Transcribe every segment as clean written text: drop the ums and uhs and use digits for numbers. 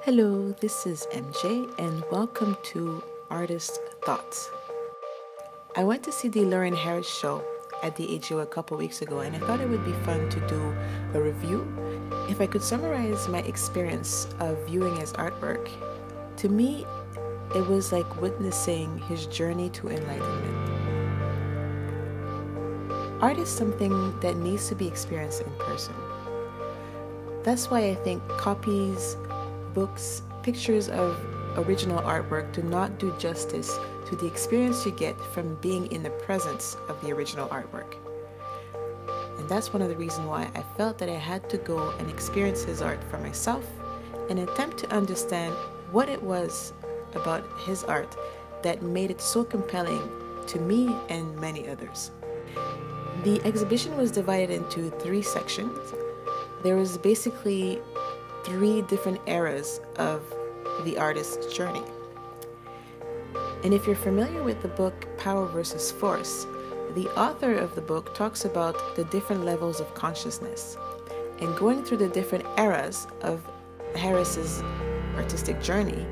Hello, this is MJ, and welcome to Artist Thoughts. I went to see the Lawren Harris show at the AGO a couple weeks ago, and I thought it would be fun to do a review. If I could summarize my experience of viewing his artwork, to me, it was like witnessing his journey to enlightenment. Art is something that needs to be experienced in person. That's why I think copies, books, pictures of original artwork do not do justice to the experience you get from being in the presence of the original artwork. And that's one of the reasons why I felt that I had to go and experience his art for myself and attempt to understand what it was about his art that made it so compelling to me and many others. The exhibition was divided into 3 sections. There was basically 3 different eras of the artist's journey. And if you're familiar with the book Power versus Force, the author of the book talks about the different levels of consciousness and going through the different eras of Harris's artistic journey.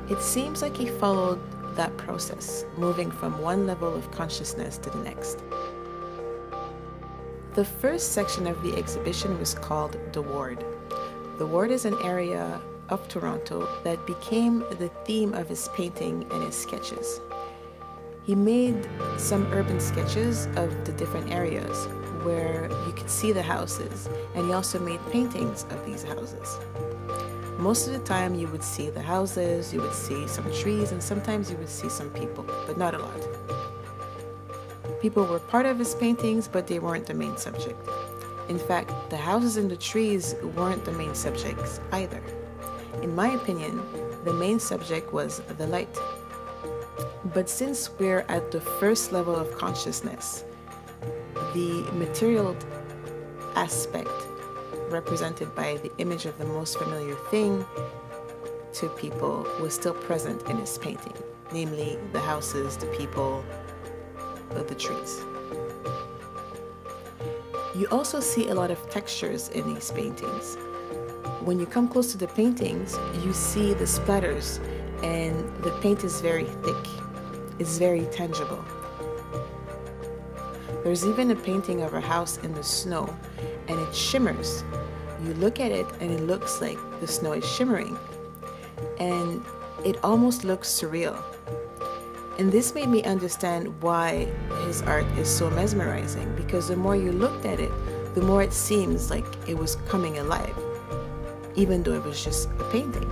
It seems like he followed that process, moving from one level of consciousness to the next. The first section of the exhibition was called The Ward. The Ward is an area of Toronto that became the theme of his painting and his sketches. He made some urban sketches of the different areas where you could see the houses, and he also made paintings of these houses. Most of the time you would see the houses, you would see some trees, and sometimes you would see some people, but not a lot. People were part of his paintings, but they weren't the main subject. In fact, the houses and the trees weren't the main subjects either. In my opinion, the main subject was the light. But since we're at the first level of consciousness, the material aspect represented by the image of the most familiar thing to people was still present in his painting, namely the houses, the people, the trees. You also see a lot of textures in these paintings. When you come close to the paintings, you see the splatters, and the paint is very thick. It's very tangible. There's even a painting of a house in the snow, and it shimmers. You look at it, and it looks like the snow is shimmering, and it almost looks surreal. And this made me understand why his art is so mesmerizing, because the more you looked at it, the more it seems like it was coming alive, even though it was just a painting.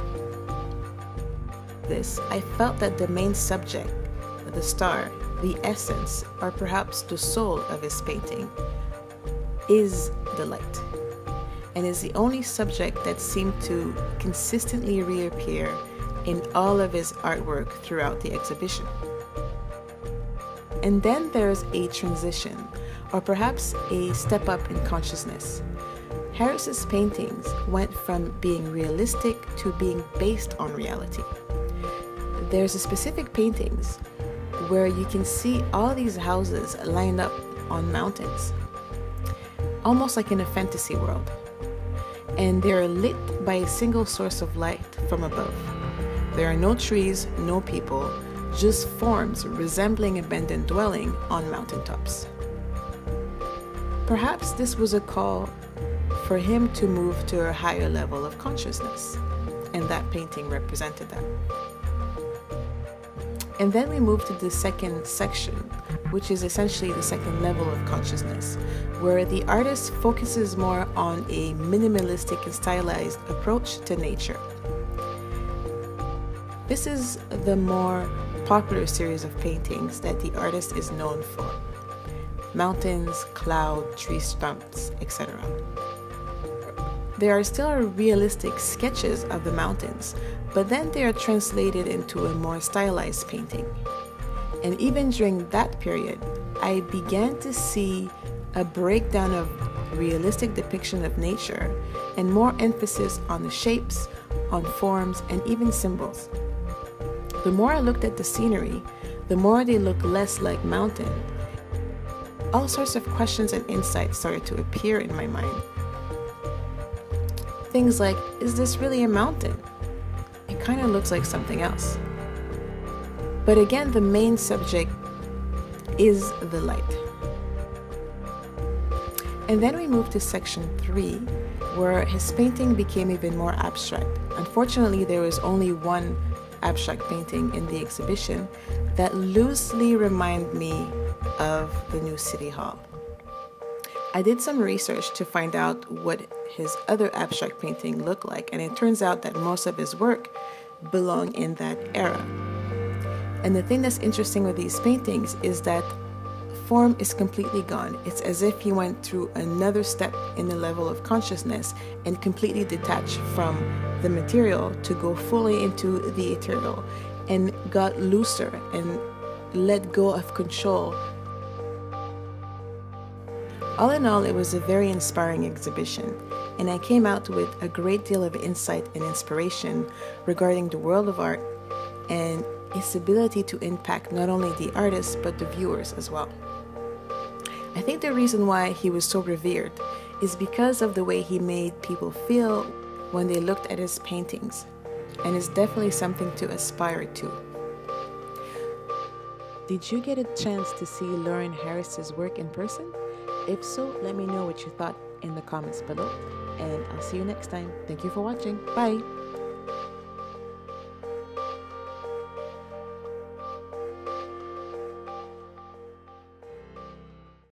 I felt that the main subject, the star, the essence, or perhaps the soul of his painting is the light, and is the only subject that seemed to consistently reappear in all of his artwork throughout the exhibition. And then there's a transition, or perhaps a step up in consciousness. Harris's paintings went from being realistic to being based on reality. There's a specific paintings where you can see all these houses lined up on mountains, almost like in a fantasy world. And they're lit by a single source of light from above. There are no trees, no people, just forms resembling abandoned dwelling on mountaintops. Perhaps this was a call for him to move to a higher level of consciousness, and that painting represented that. And then we move to the second section, which is essentially the second level of consciousness, where the artist focuses more on a minimalistic and stylized approach to nature. This is the more popular series of paintings that the artist is known for: mountains, cloud, tree stumps, etc. There are still realistic sketches of the mountains, but then they are translated into a more stylized painting. And even during that period, I began to see a breakdown of realistic depiction of nature and more emphasis on the shapes, on forms, and even symbols. The more I looked at the scenery, the more they looked less like mountain. All sorts of questions and insights started to appear in my mind. Things like, is this really a mountain? kind of looks like something else. But again, the main subject is the light. And then we move to section 3, where his painting became even more abstract. Unfortunately, there was only one abstract painting in the exhibition that loosely reminded me of the new City Hall. I did some research to find out what his other abstract painting looked like, and it turns out that most of his work belong in that era. And the thing that's interesting with these paintings is that form is completely gone. It's as if he went through another step in the level of consciousness and completely detached from the material to go fully into the ethereal, and got looser and let go of control. All in all, it was a very inspiring exhibition, and I came out with a great deal of insight and inspiration regarding the world of art and its ability to impact not only the artists but the viewers as well. I think the reason why he was so revered is because of the way he made people feel when they looked at his paintings, and it's definitely something to aspire to. Did you get a chance to see Lawren Harris's work in person? If so, let me know what you thought in the comments below, and I'll see you next time. Thank you for watching. Bye!